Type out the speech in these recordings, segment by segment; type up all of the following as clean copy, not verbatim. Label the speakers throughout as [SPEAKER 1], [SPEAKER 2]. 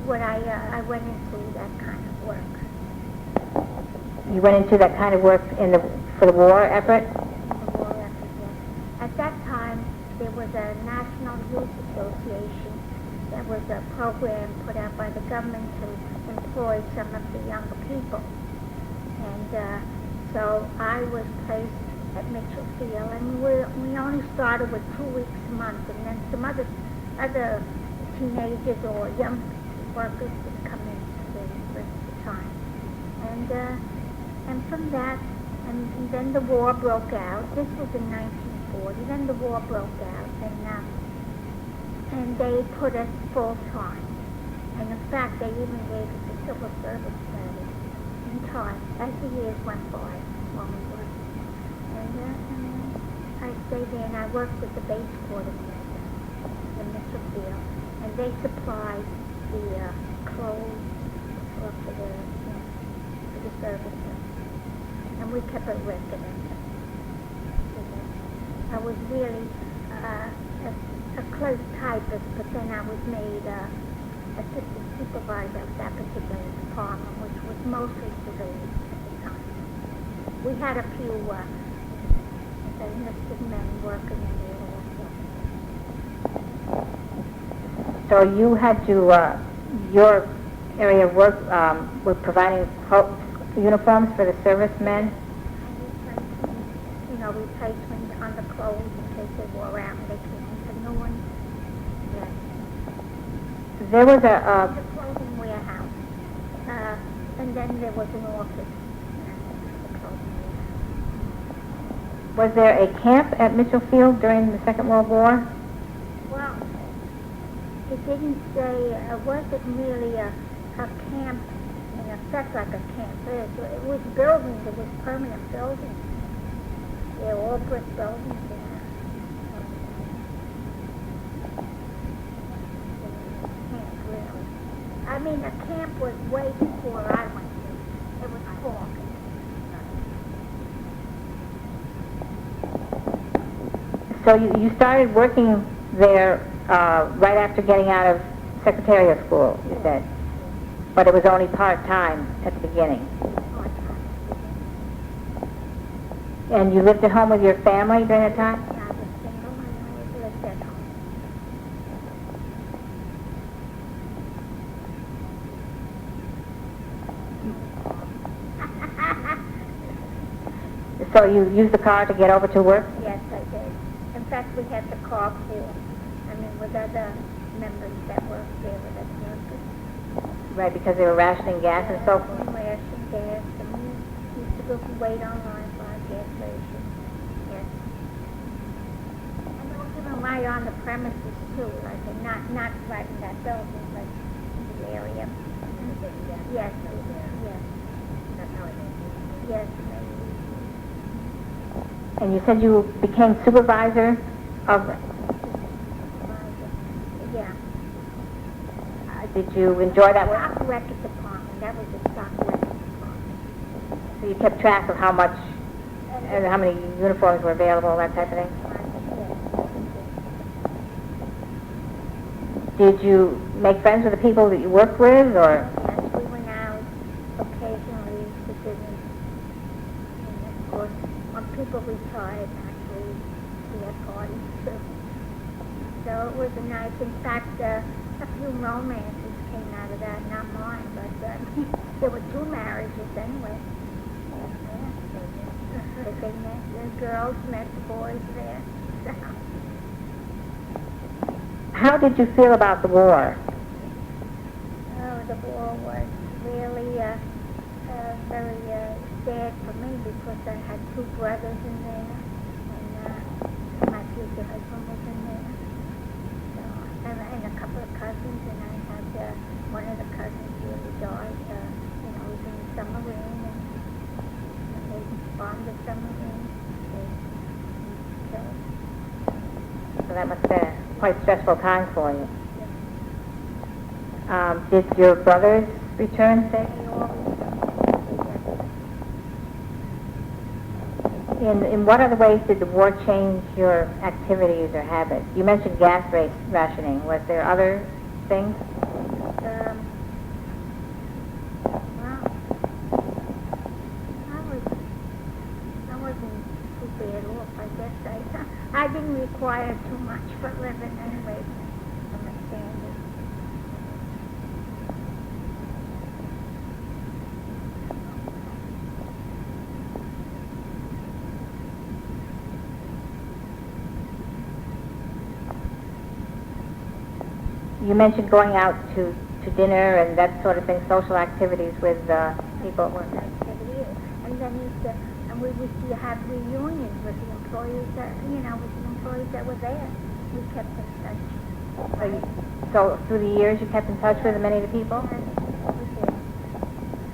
[SPEAKER 1] when I went into that kind of work.
[SPEAKER 2] You went into that kind of work for the war effort?
[SPEAKER 1] The war effort, yes. At that time, there was a National Youth Association. That was a program put out by the government to employ some of the younger people. And so I was placed at Mitchell Field, and we only started with 2 weeks a month, and then some other teenagers or young workers would come in for the rest of the time. And from that, and then the war broke out. This was in 1940. Then the war broke out, and they put us full time. And in fact, they even gave us a civil service status in time as the years went by while we worked. And I stayed there, and I worked with the base quartermaster in Mitchell Field, and they supplied the clothes for the servicemen, and we kept a record of it. I was really a clerk typist, but then I was made assistant supervisor of that particular department, which was mostly civilians at the time. We had a few enlisted men working in there also.
[SPEAKER 2] So you had to, your area of work was providing uniforms for the servicemen?
[SPEAKER 1] Replacement on the clothes in case they wore out and they came into new ones. Yes.
[SPEAKER 2] There was
[SPEAKER 1] the clothing warehouse, and then there was an office. The clothing warehouse.
[SPEAKER 2] Was there a camp at Mitchell Field during the Second World War?
[SPEAKER 1] Well, it didn't say, it wasn't really a camp in effect like a camp. It was buildings, it was permanent buildings. They're all brick buildings there. Camp, really. I mean, the camp was way before I went to. It was Cork.
[SPEAKER 2] So you started working there right after getting out of secretarial school, you said, but it was only part-time at the beginning. And you lived at home with your family during that time?
[SPEAKER 1] Yeah, I was single and I lived at home.
[SPEAKER 2] So you used the car to get over to work?
[SPEAKER 1] Yes, I did. In fact, we had the carpool. I mean, with other members that worked there with us workers.
[SPEAKER 2] Right, because they were rationing gas and so forth?
[SPEAKER 1] We rationed gas, and we used to go wait online for our gas station. Yes. And they were given right on the premises, too. Like, not right in that building, but in the area. Yes, yes. That's how it is. Yes, maybe.
[SPEAKER 2] And you said you became supervisor of...
[SPEAKER 1] Yeah.
[SPEAKER 2] Did you enjoy that work?
[SPEAKER 1] Stock record department. That was the stock record department.
[SPEAKER 2] So you kept track of how much, and how many uniforms were available, that type of thing? Did you make friends with the people that you worked with, or?
[SPEAKER 1] Yes, we went out occasionally to dinner. And of course, when people retired, actually, we had parties too. So it was a nice, in fact, a few romances came out of that, not mine, but there were 2 marriages anyway. Yeah. They met, the girls met the boys there.
[SPEAKER 2] How did you feel about the war?
[SPEAKER 1] Oh, the war was really very sad for me because I had 2 brothers in there, and my future husband was in there. And a couple of cousins, and I had one of the cousins really died. He was in the submarine, and when they bombed the submarine, they killed him.
[SPEAKER 2] So that must have been a quite stressful time for you.
[SPEAKER 1] Yeah.
[SPEAKER 2] Did your brothers return safe?
[SPEAKER 1] They all
[SPEAKER 2] In what other ways did the war change your activities or habits? You mentioned gas rationing. Was there other things?
[SPEAKER 1] require too much for living anyway, from the standard.
[SPEAKER 2] You mentioned going out to dinner and that sort of thing, social activities with people.
[SPEAKER 1] Activity. And then and we used to have reunions with the employees that were there. We kept in touch.
[SPEAKER 2] So through the years you kept in touch with many of the people?
[SPEAKER 1] And we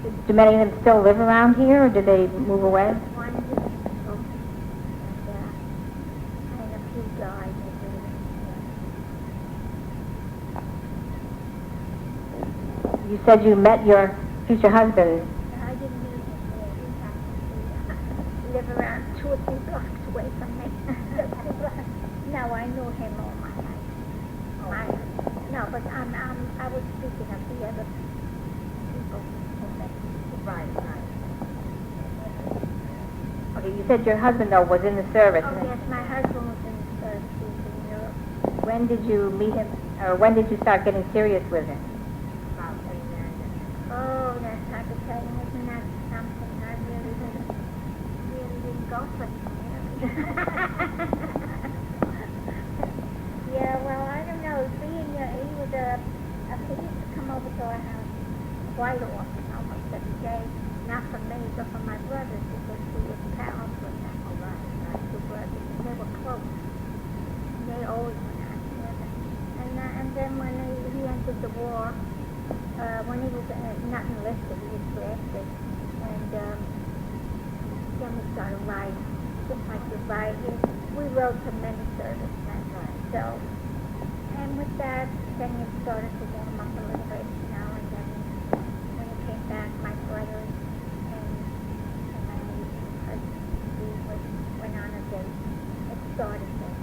[SPEAKER 1] did.
[SPEAKER 2] Do many of them still live around here, or did they move away?
[SPEAKER 1] One did, and a few died.
[SPEAKER 2] You said you met your future husband.
[SPEAKER 1] I didn't meet him there. He happened to live around 2 or 3 blocks away from me. No, I knew him all my life. No, but I was speaking of the other people who met me.
[SPEAKER 2] Right. Okay, you said your husband, though, was in the service.
[SPEAKER 1] Oh, yes, my husband was in the service. He was in Europe.
[SPEAKER 2] When did you meet him, or when did you start getting serious with him?
[SPEAKER 1] Oh, that's hard to tell you. Isn't that something? I really didn't go for it. Yeah, well, I don't know. He used to come over to our house quite often, almost every day. Not for me, but for my brothers, because he was pals with them. Oh, right. My 2 brothers. And they were close. And they always went out together. And then when he entered the war, when he was not enlisted, he was drafted, and then we started riding, just like we ride here. We rode to many servicemen, so, and with that, then it started to warm up a little bit, and then when he came back, my brother and my husband, we went on a date. It started there.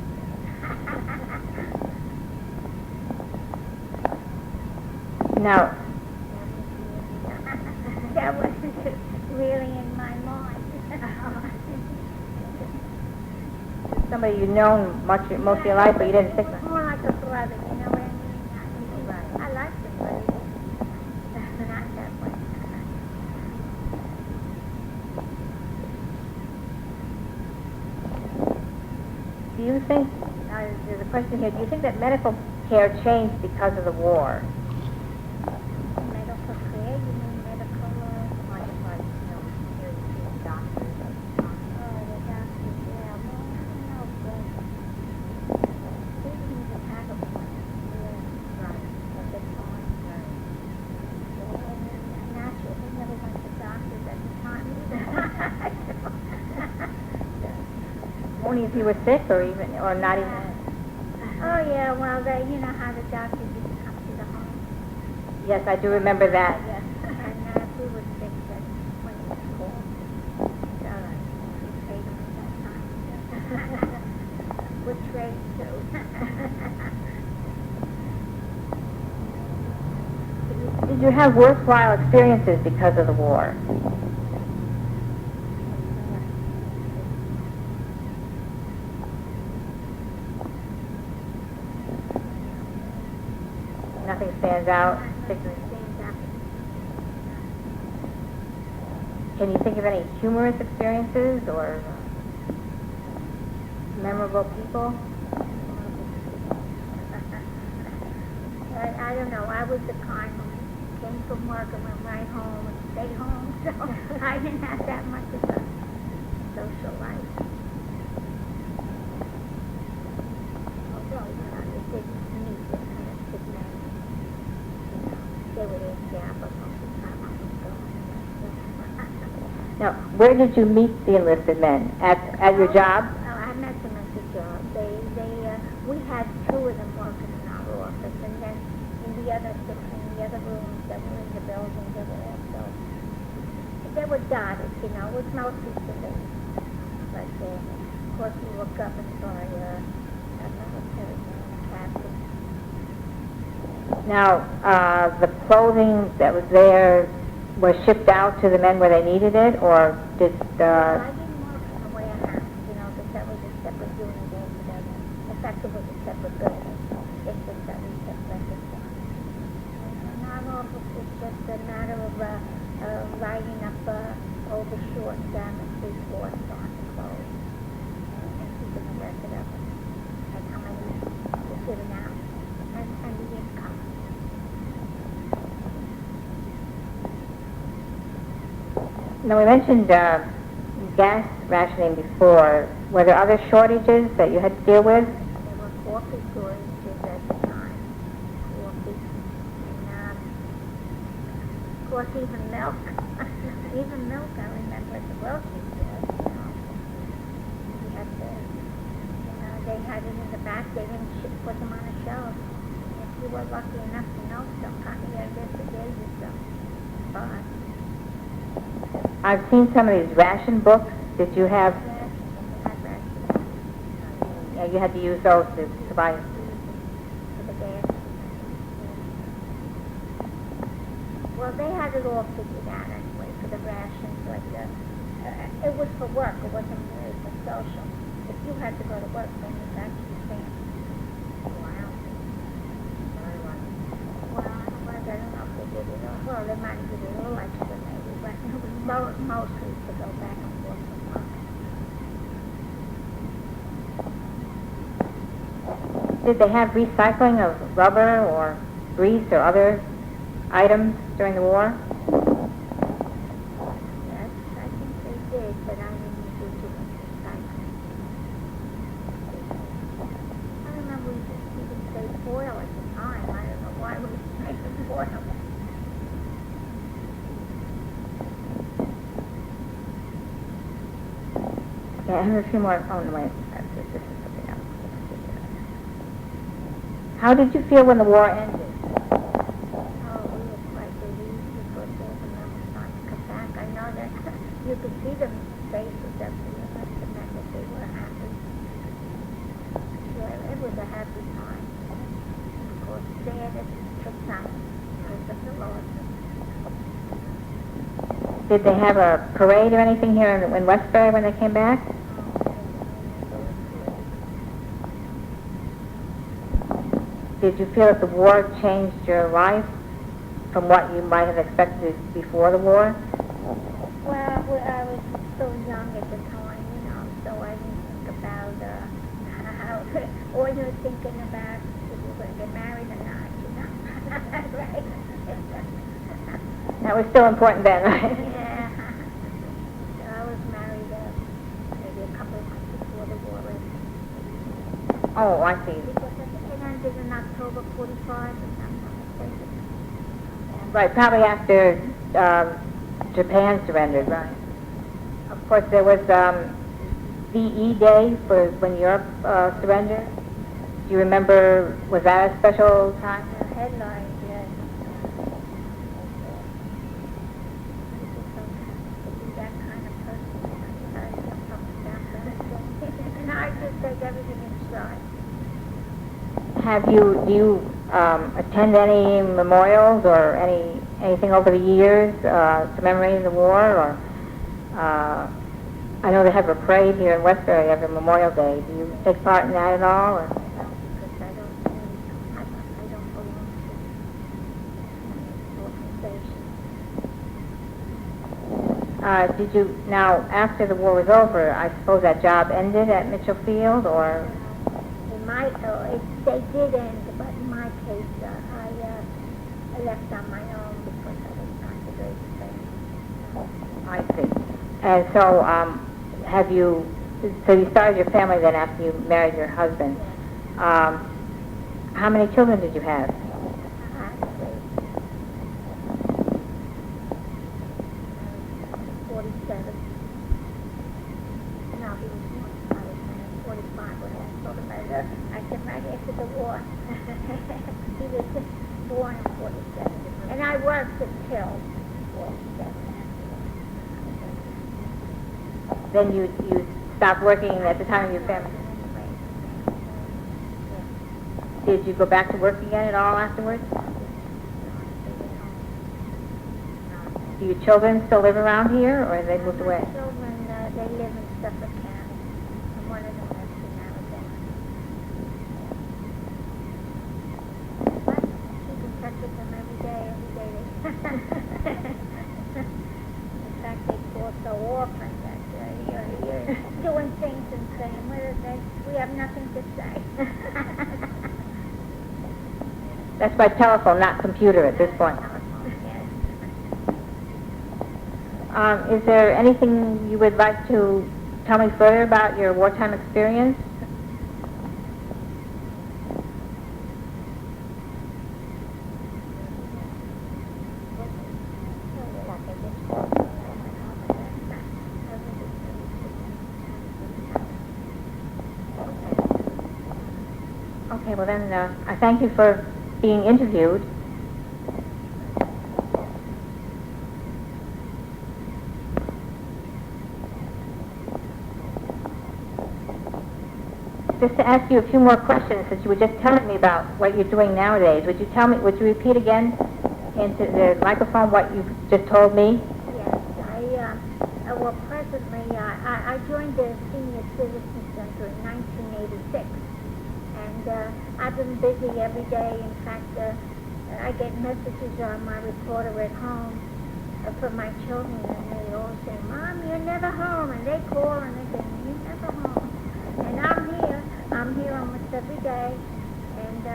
[SPEAKER 2] Now,
[SPEAKER 1] that wasn't really in my mind.
[SPEAKER 2] somebody you'd known most of your life, but you didn't stick with.
[SPEAKER 1] More like a brother, you know what I mean? Right. I liked him, but not that way.
[SPEAKER 2] Do you think, there's a question here, do you think that medical care changed because of the war?
[SPEAKER 1] Medical care, you mean medical, doctors. Oh, the doctors, yeah. Well, I don't know, but they didn't even have a plan. Yeah. Right. At the time. Right. And naturally, they never went to doctors at the time either.
[SPEAKER 2] Only if you were sick, or not even?
[SPEAKER 1] Oh, yeah, well, you know how the doctors used to come to the home.
[SPEAKER 2] Yes, I do remember that.
[SPEAKER 1] Yes, and if we were sick, then when he was called, we paid him at that time. With trade, too.
[SPEAKER 2] Did you have worthwhile experiences because of the war? Nothing stands out particularly. Can you think of any humorous experiences or memorable people?
[SPEAKER 1] I don't know. I was the kind who came from work and went right home and stayed home, so I didn't have that much of a social life. Although, they didn't meet the kind of big men. They were there, yeah, but most of the time I was going.
[SPEAKER 2] Now, where did you meet the enlisted men? At your job?
[SPEAKER 1] I met them at the job. We had 2 of them working in our office, and then in the other rooms that were in the building, they were dotted, it was mostly civilians. But of course, you look up and saw a military man, a captain.
[SPEAKER 2] Now, the clothing that was there was shipped out to the men where they needed it, or did...
[SPEAKER 1] I didn't work in the warehouse, because that was a separate unit altogether. It's a matter of lining up all the short and three-fourths on the clothes and keeping the record of it and how many is given out and the income.
[SPEAKER 2] Now, we mentioned gas rationing before. Were there other shortages that you had to deal with?
[SPEAKER 1] There were coffee shortages at the time. Coffee. And, of course, even milk. Even milk, I remember at the grocery store. We had to, they had it in the back. They didn't put them on a shelf. If you were lucky enough to know some company, I guess they gave you some. But
[SPEAKER 2] I've seen some of these ration books. Did you have?
[SPEAKER 1] yes, I had rations
[SPEAKER 2] Yeah, you had to use those to buy.
[SPEAKER 1] for the gas. Well, they had it all figured out anyway for the rations. Like it was for work. It wasn't really for social. If you had to go to work, then you got your stamp. Wow. Well, I don't know if they did it all. Well, they might have did it a little extra maybe, but it was mostly to go back and forth from work.
[SPEAKER 2] Did they have recycling of rubber or grease or other items during the war?
[SPEAKER 1] Yes, I think they did, but I didn't do too much recycling. I remember we even say foil at the time. I don't know why we was making foil.
[SPEAKER 2] Yeah, I have a few more. Oh, no, wait. This is something else. How did you feel when the war ended?
[SPEAKER 1] Oh, we were quite relieved because all the men were starting to come back. I know that you could see them faces up there. It must have meant that they were happy. Yeah, it was a happy time. Of course, sad for some because of the losses.
[SPEAKER 2] Did they have a parade or anything here in Westbury when they came back? Did you feel that the war changed your life from what you might have expected before the war?
[SPEAKER 1] Well, I was so young at the time, so I didn't think about how, or you were thinking about if you were going to get married or not, right?
[SPEAKER 2] That was still important then, right?
[SPEAKER 1] Yeah. So I was married maybe a couple of months before the war ended.
[SPEAKER 2] Oh, I see.
[SPEAKER 1] Because it ended in October 45, if I'm not mistaken.
[SPEAKER 2] Right, probably after Japan surrendered, right? Of course, there was VE Day for when Europe surrendered. Do you remember, was that a special time?
[SPEAKER 1] The headlines, yes. That kind of person. And I just take everything in stride.
[SPEAKER 2] Do you attend any memorials or anything over the years commemorating the war? Or I know they have a parade here in Westbury every Memorial Day. Do you take part in that at all? Or?
[SPEAKER 1] Because I don't belong to an organization.
[SPEAKER 2] Did you, now after the war was over, I suppose that job ended at Mitchell Field, or?
[SPEAKER 1] They did end, but in my case, I left on my own because I was concentrating things.
[SPEAKER 2] I see. And so, so you started your family then after you married your husband.
[SPEAKER 1] Yes.
[SPEAKER 2] How many children did you have?
[SPEAKER 1] Actually, 47. No, he was born. I was 45 when I told him I said right after the war. He was born in 47. And I worked until 47.
[SPEAKER 2] Then you stopped working at the time of your family. Did you go back to work again at all afterwards? Do your children still live around here, or have they moved away?
[SPEAKER 1] My children, they live in Suffolk County, and one of them lives in Alabama. But keep in touch with them every day they
[SPEAKER 2] That's by telephone, not computer at this point.
[SPEAKER 1] Yes.
[SPEAKER 2] Is there anything you would like to tell me further about your wartime experience? Okay, well then, I thank you for being interviewed. Just to ask you a few more questions, since you were just telling me about what you're doing nowadays, would you repeat again into the microphone what you just told me?
[SPEAKER 1] Yes, well, presently, I joined the Senior Citizen Center in 1986, and I've been busy every day. In fact, I get messages on my recorder at home from my children, and they all say, "Mom, you're never home," and they call and they say, "You're never home," and I'm here almost every day, and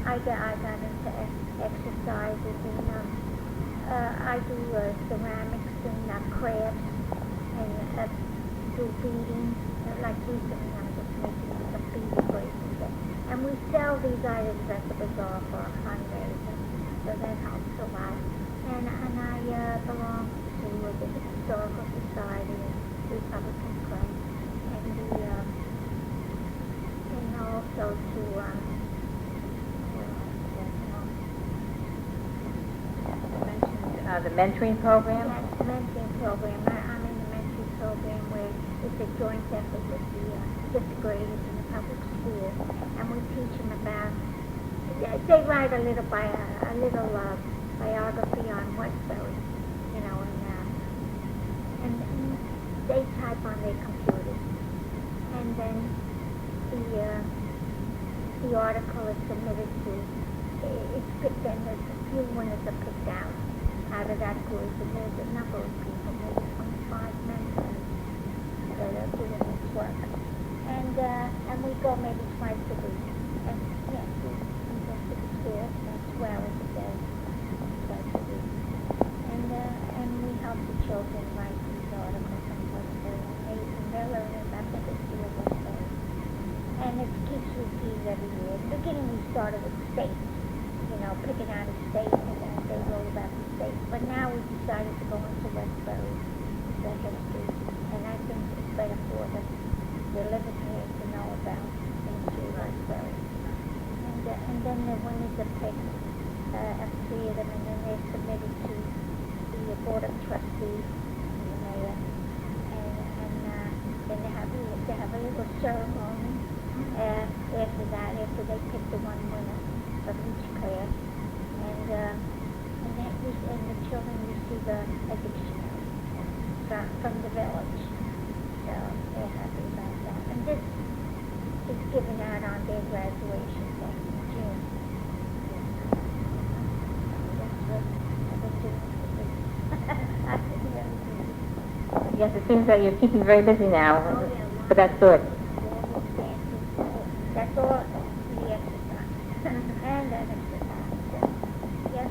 [SPEAKER 1] I got into exercises, and I do ceramics and crafts, and do beading. Like recently, I'm just making some beading bracelets, and we sell these items at the bazaar for a fundraiser, so that helps a lot. And I belong to the Historical Society of Republican Club, and also to
[SPEAKER 2] The mentoring program?
[SPEAKER 1] Yes, the mentoring program. I'm in the mentoring program where it's a joint effort with the fifth graders in the public school, and we teach them about. They write a little biography on Westbury, and they type on their computers, and then the article is submitted to. It's picked, and there's a few winners are picked out of that group, and there's a number of people, maybe 25 mentors that are doing this work, and we go maybe twice a week, and yes, we go to the school as well as it does twice a week, and we help the children write these articles on Westbury, and they're learning about the history of Westbury, and it keeps repeated every year. In the beginning, we started with states, picking out a state, and they wrote about the state. But now we decided to go into Westbury, the history, and I think it's better for the living here to know about the history of Westbury. And then the winners are picked, three of them, and then they're submitted to the Board of Trustees, and the mayor, and then they have a little ceremony after that, after they pick the one winner of each class, and the children receive a dictionary from the village, so they're happy about that. And this is given out on their graduation day in June. That's what I've been doing for this. I've been very busy.
[SPEAKER 2] Yes, it seems that you're keeping very busy now,
[SPEAKER 1] Oh, yeah,
[SPEAKER 2] but that's good.
[SPEAKER 1] That's all the exercise. And that exercise. Yes,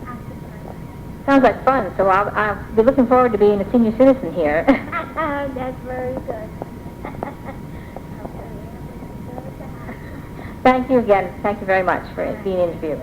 [SPEAKER 1] exercise.
[SPEAKER 2] Sounds like fun, so I'll be looking forward to being a senior citizen here.
[SPEAKER 1] That's very good.
[SPEAKER 2] Thank you again. Thank you very much for being interviewed.